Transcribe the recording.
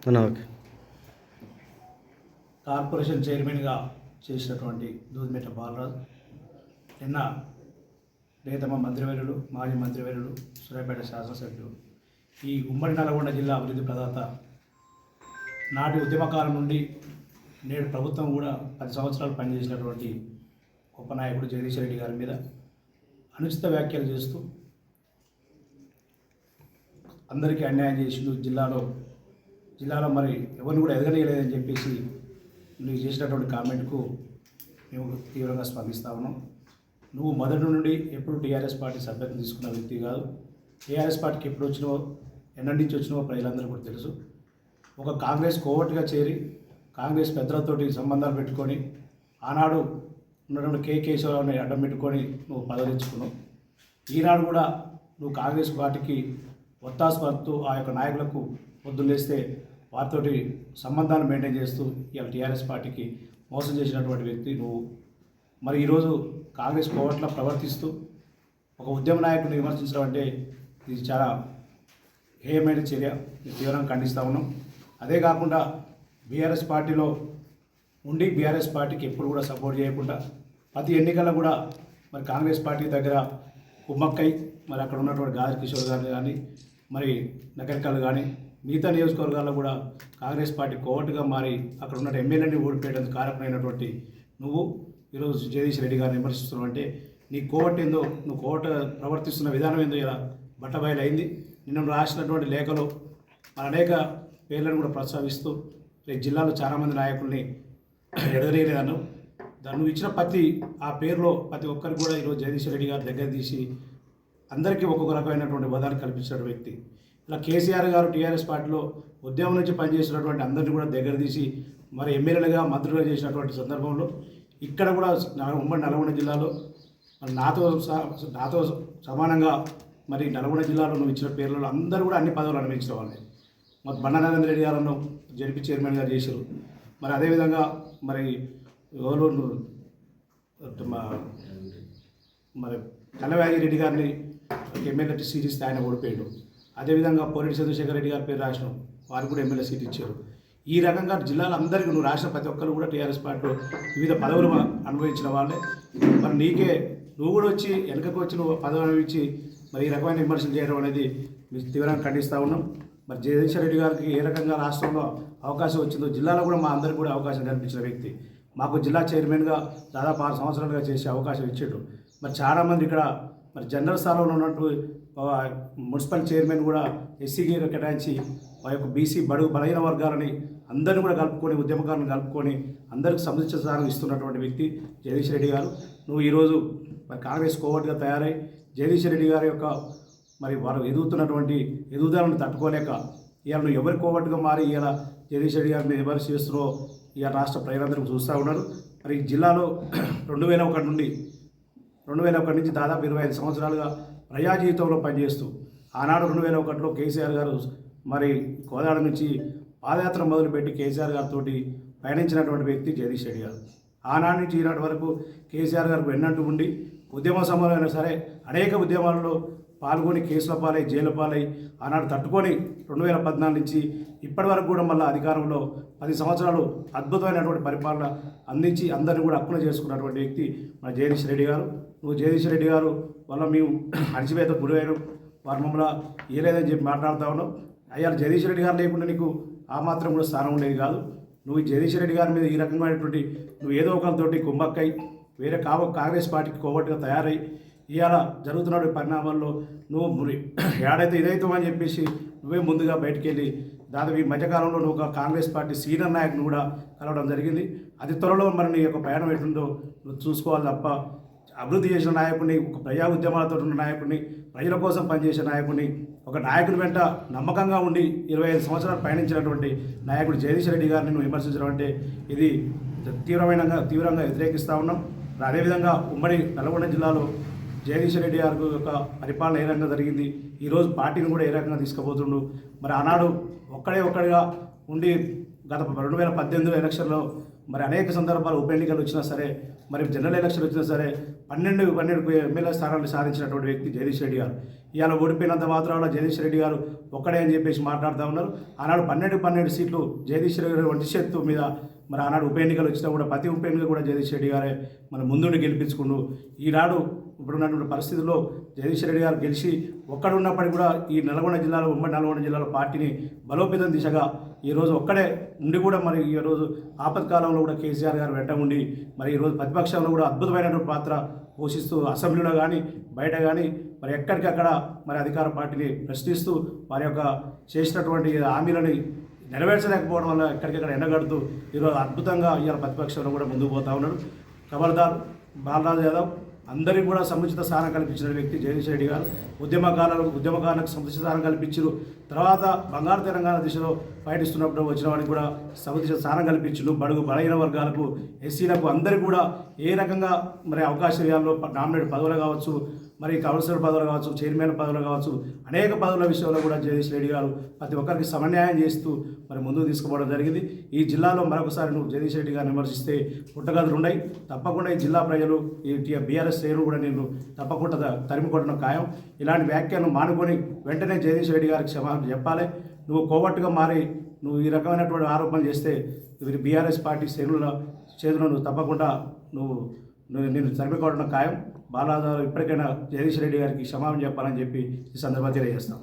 Okay. Corporation చైర్మన్గా చేసినటువంటి దూదిమెట్ల బాలరాజు నిన్న ప్రియతమ మంత్రివర్యులు, మాజీ మంత్రివర్యులు, సూర్యాపేట శాసనసభ్యులు, ఈ ఉమ్మడి నల్గొండ జిల్లా అభివృద్ధి ప్రదాత, నాటి ఉద్యమకాలం నుండి నేడు ప్రభుత్వం కూడా 10 సంవత్సరాలు పనిచేసినటువంటి గొప్ప నాయకుడు జగదీష్ రెడ్డి గారి మీద అనుచిత వ్యాఖ్యలు చేస్తూ అందరికీ అన్యాయం చేసిండు. జిల్లాలో మరి ఎవరిని కూడా ఎదగనీయలేదని చెప్పేసి నువ్వు చేసినటువంటి కామెంట్కు మేము తీవ్రంగా స్పందిస్తా ఉన్నాం. నువ్వు మొదటి నుండి ఎప్పుడు టీఆర్ఎస్ పార్టీ సభ్యత్వం తీసుకున్న వ్యక్తి కాదు. టీఆర్ఎస్ పార్టీకి ఎప్పుడు వచ్చినవో, ఎన్నటి నుంచి వచ్చినవో ప్రజలందరూ కూడా తెలుసు. ఒక కాంగ్రెస్ కోవట్గా చేరి కాంగ్రెస్ పెద్దలతోటి సంబంధాలు పెట్టుకొని ఆనాడు ఉన్నటువంటి కేశవరావుని అడ్డం పెట్టుకొని నువ్వు పదవించుకున్నావు. ఈనాడు కూడా నువ్వు కాంగ్రెస్ పార్టీకి ఒత్తాసు పడుతూ ఆ యొక్క నాయకులకు పొద్దులేస్తే వారితోటి సంబంధాలు మెయింటైన్ చేస్తూ ఇవాళ టీఆర్ఎస్ పార్టీకి మోసం చేసినటువంటి వ్యక్తి నువ్వు. మరి ఈరోజు కాంగ్రెస్ కోవట్ల ప్రవర్తిస్తూ ఒక ఉద్యమ నాయకుడిని విమర్శించడం అంటే ఇది చాలా హేయమైన చర్య. తీవ్రంగా ఖండిస్తూ ఉన్నాం. అదే కాకుండా బీఆర్ఎస్ పార్టీలో ఉండి బీఆర్ఎస్ పార్టీకి ఎప్పుడు కూడా సపోర్ట్ చేయకుండా ప్రతి ఎన్నికల్లో కూడా మరి కాంగ్రెస్ పార్టీ దగ్గర కుమ్మక్కై మరి అక్కడ ఉన్నటువంటి గాజి కిషోర్ గారు కానీ, మరి నగరికల్ కానీ, మిగతా నియోజకవర్గాల్లో కూడా కాంగ్రెస్ పార్టీ కోవట్టుగా మారి అక్కడ ఉన్న ఎమ్మెల్యేని ఓడిపోయడానికి కారకమైనటువంటి నువ్వు ఈరోజు జగదీష్ రెడ్డి గారిని విమర్శిస్తున్నావు అంటే నీ కోవట్ ఏందో, నువ్వు కోవట్ ప్రవర్తిస్తున్న విధానం ఏందో ఇలా బట్టబయలైంది. నిన్ను రాసినటువంటి లేఖలో అనేక పేర్లను కూడా ప్రస్తావిస్తూ రేపు జిల్లాలో చాలామంది నాయకుల్ని ఎడగలేదను. నువ్వు ఇచ్చిన ఆ పేరులో ప్రతి ఒక్కరికి కూడా ఈరోజు జగదీష్ రెడ్డి గారి దగ్గర తీసి అందరికీ ఒక్కొక్క రకమైనటువంటి పదాలు కల్పించిన వ్యక్తి. ఇలా కేసీఆర్ గారు టీఆర్ఎస్ పార్టీలో ఉద్యమం నుంచి పనిచేసినటువంటి అందరినీ కూడా దగ్గర తీసి మరి ఎమ్మెల్యేలుగా, మంత్రులుగా చేసినటువంటి సందర్భంలో ఇక్కడ కూడా ఉమ్మడి నల్గొండ జిల్లాలో మరి నాతో సమానంగా మరి నల్గొండ జిల్లాలో నువ్వు ఇచ్చిన పేర్లలో అందరూ కూడా అన్ని పదవులు అనుభవించిన వాళ్ళే. మరి బండా నరేంద్ర రెడ్డి గారు జడ్పీ చైర్మన్గా చేశారు. మరి అదేవిధంగా మరి ఎవరు మరి కల్లవాగి రెడ్డి గారిని ఎమ్మెల్యే సీట్ ఇస్తే ఆయన ఓడిపోయాడు. అదేవిధంగా పోరెడ్డి చంద్రశేఖర్ రెడ్డి గారి పేరు రాసినాం, వారికి కూడా ఎమ్మెల్యే సీట్ ఇచ్చారు. ఈ రకంగా జిల్లాలో అందరికీ నువ్వు రాసిన ప్రతి ఒక్కరు కూడా టీఆర్ఎస్ పార్టీలో వివిధ పదవులు అనుభవించిన వాళ్ళే. మరి నువ్వు కూడా వచ్చి వెనకకు వచ్చి నువ్వు పదవి అనుభవించి మరి ఈ రకమైన విమర్శలు చేయడం అనేది మేము తీవ్రంగా ఖండిస్తూ ఉన్నాం. మరి జగదీష్ రెడ్డి గారికి ఏ రకంగా రాష్ట్రంలో అవకాశం వచ్చిందో జిల్లాలో కూడా మా అందరికీ కూడా అవకాశం కల్పించిన వ్యక్తి. మాకు జిల్లా చైర్మన్గా దాదాపు 6 సంవత్సరాలుగా చేసే అవకాశం ఇచ్చాడు. మరి చాలామంది ఇక్కడ మరి జనరల్ స్థానంలో ఉన్నట్టు మున్సిపల్ చైర్మన్ కూడా ఎస్సీకి కేటాయించి ఆ యొక్క బీసీ బడుగు బలహీన వర్గాలని అందరినీ కూడా కలుపుకొని, ఉద్యమకారులను కలుపుకొని అందరికీ సముచిత స్థానం ఇస్తున్నటువంటి వ్యక్తి జగదీష్ రెడ్డి గారు. నువ్వు ఈరోజు మరి కాంగ్రెస్ కోవట్గా తయారై జగదీష్ రెడ్డి గారి యొక్క మరి వారు ఎదుగుతున్నటువంటి ఎదుగుదలను తట్టుకోలేక ఇవాళ నువ్వు ఎవరి కోవట్టుగా మారి ఇలా జగదీష్ రెడ్డి గారిని ఎవరు చేస్తున్నారో ఇవాళ రాష్ట్ర ప్రజలందరూ చూస్తూ ఉన్నారు. మరి జిల్లాలో 2001 నుంచి దాదాపు 25 సంవత్సరాలుగా ప్రజా జీవితంలో పనిచేస్తూ ఆనాడు 2001లో కేసీఆర్ గారు మరి కోదాడ నుంచి పాదయాత్ర మొదలుపెట్టి కేసీఆర్ గారితో పయనించినటువంటి వ్యక్తి జగదీష్ రెడ్డి గారు. ఆనాడు నుంచి ఈనాటి వరకు కేసీఆర్ గారికి వెన్నట్టు ఉండి ఉద్యమ సమయంలో సరే అనేక ఉద్యమాలలో పాల్గొని కేసుల పాలై, జైలు పాలై ఆనాడు తట్టుకొని 2014 నుంచి ఇప్పటి వరకు కూడా మళ్ళీ అధికారంలో 10 సంవత్సరాలు అద్భుతమైనటువంటి పరిపాలన అందించి అందరినీ కూడా హక్కున చేసుకున్నటువంటి వ్యక్తి మన జగదీష్ రెడ్డి గారు. నువ్వు జగదీష్ రెడ్డి గారు వల్ల మేము అణచివేత గురయ్యారు, వారి మమ్మల్ని ఏలేదని చెప్పి మాట్లాడుతూ ఉన్నావు. అయ్యా జగదీష్ రెడ్డి గారు లేకుండా నీకు ఆ మాత్రం కూడా స్థానం ఉండేది కాదు. నువ్వు జగదీష్ రెడ్డి గారి మీద ఈ రకమైనటువంటి నువ్వు ఏదో ఒకరితోటి కుమ్మక్కై వేరే కాంగ్రెస్ పార్టీకి కోవట్టుగా తయారై ఇవాళ జరుగుతున్న పరిణామాల్లో నువ్వు ఏడైతే ఇదైతామని చెప్పేసి నువ్వే ముందుగా బయటికి వెళ్ళి దాదాపు ఈ మధ్యకాలంలో నువ్వు ఒక కాంగ్రెస్ పార్టీ సీనియర్ నాయకుని కూడా కలవడం జరిగింది. అది త్వరలో మరి నీ యొక్క ప్రయాణం ఎటుందో నువ్వు చూసుకోవాలి తప్ప అభివృద్ధి చేసిన నాయకుడిని, ఒక ప్రజా ఉద్యమాలతో ఉన్న నాయకుడిని, ప్రజల కోసం పనిచేసే నాయకుడిని, ఒక నాయకుడి వెంట నమ్మకంగా ఉండి 25 సంవత్సరాలు పయనించినటువంటి నాయకుడు జగదీష్ రెడ్డి గారిని నువ్వు విమర్శించడం అంటే ఇది తీవ్రంగా వ్యతిరేకిస్తూ ఉన్నాం. అదేవిధంగా ఉమ్మడి నల్గొండ జిల్లాలో జగదీష్ రెడ్డి గారి యొక్క పరిపాలన ఏ రకంగా జరిగింది, ఈరోజు పార్టీని కూడా ఏ రకంగా తీసుకుపోతుండు. మరి ఆనాడు ఒక్కడిగా ఉండి గత 2018 ఎలక్షన్లో మరి అనేక సందర్భాలు ఉప ఎన్నికలు వచ్చినా సరే, మరి జనరల్ ఎలక్షన్ వచ్చినా సరే 12 ఎమ్మెల్యే స్థానాలు సాధించినటువంటి వ్యక్తి జగదీష్ రెడ్డి గారు. ఇవాళ ఓడిపోయినంత మాత్రాన జగదీష్ రెడ్డి గారు ఒక్కడే అని చెప్పేసి మాట్లాడుతూ ఉన్నారు. ఆనాడు 12 సీట్లు జగదీష్ రెడ్డి గారు ఒంటి చేత్తు మీద మరి ఆనాడు ఉప ఎన్నికలు వచ్చినా కూడా ప్రతి ఉప ఎన్నిక కూడా జగదీష్ రెడ్డి గారే మన ముందుండి గెలిపించుకుంటూ ఈనాడు ఇప్పుడున్నటువంటి పరిస్థితుల్లో జగదీష్ రెడ్డి గారు గెలిచి ఒక్కడున్నప్పటికీ కూడా ఈ ఉమ్మడి నల్గొండ జిల్లాలో పార్టీని బలోపేతం దిశగా ఈరోజు ఒక్కడే ఉండి కూడా మరి ఈరోజు ఆపత్కాలంలో కూడా కేసీఆర్ గారు వెంట ఉండి మరి ఈరోజు ప్రతిపక్షంలో కూడా అద్భుతమైనటువంటి పాత్ర పోషిస్తూ అసెంబ్లీలో కానీ బయట కానీ మరి ఎక్కడికక్కడ మరి అధికార పార్టీని ప్రశ్నిస్తూ వారి యొక్క చేసినటువంటి హామీలని నెరవేర్చలేకపోవడం వల్ల ఎక్కడికక్కడ ఎండగడుతూ ఈరోజు అద్భుతంగా ఇవాళ ప్రతిపక్షంలో కూడా ముందుకు పోతా ఉన్నాడు. ఖబర్దార్ బాలరాజు యాదవ్ అందరికీ కూడా సముచిత స్థానం కల్పించిన వ్యక్తి జగదీష్ రెడ్డి గారు. ఉద్యమకారులకు సముచిత స్థానం కల్పించారు. తర్వాత బంగారు తెలంగాణ దిశలో పయనిస్తున్నప్పుడు వచ్చిన వాడికి కూడా సముచిత స్థానం కల్పించారు. బలహీన వర్గాలకు, ఎస్సీలకు అందరికీ కూడా ఏ రకంగా మరి అవకాశాల్లో నామినేట్ పదవులు కావచ్చు, మరి కౌన్సిలర్ పదవులు కావచ్చు, చైర్మన్ పదవులు కావచ్చు, అనేక పదవుల విషయంలో కూడా జగదీష్ రెడ్డి గారు ప్రతి ఒక్కరికి సమన్యాయం చేస్తూ మరి ముందుకు తీసుకుపోవడం జరిగింది. ఈ జిల్లాలో మరొకసారి నువ్వు జగదీష్ రెడ్డి గారిని విమర్శిస్తే పుట్టగదులు ఉన్నాయి. తప్పకుండా ఈ జిల్లా ప్రజలు ఈ బీఆర్ఎస్ శ్రేణులు కూడా నేను తప్పకుండా తరిమి కొట్టడం ఖాయం. ఇలాంటి వ్యాఖ్యలను మానుకొని వెంటనే జగదీష్ రెడ్డి గారికి క్షమాపణ చెప్పాలి. నువ్వు కోవట్టుగా మారి నువ్వు ఈ రకమైనటువంటి ఆరోపణలు చేస్తే బీఆర్ఎస్ పార్టీ శ్రేణుల చేతులను నువ్వు తప్పకుండా నేను తరిమికొట్టడం ఖాయం. బాలాజీ ఇప్పటికైనా జగదీష్ రెడ్డి గారికి క్షమాపణ చెప్పాలని చెప్పి ఈ సందర్భంగా తెలియజేస్తాం.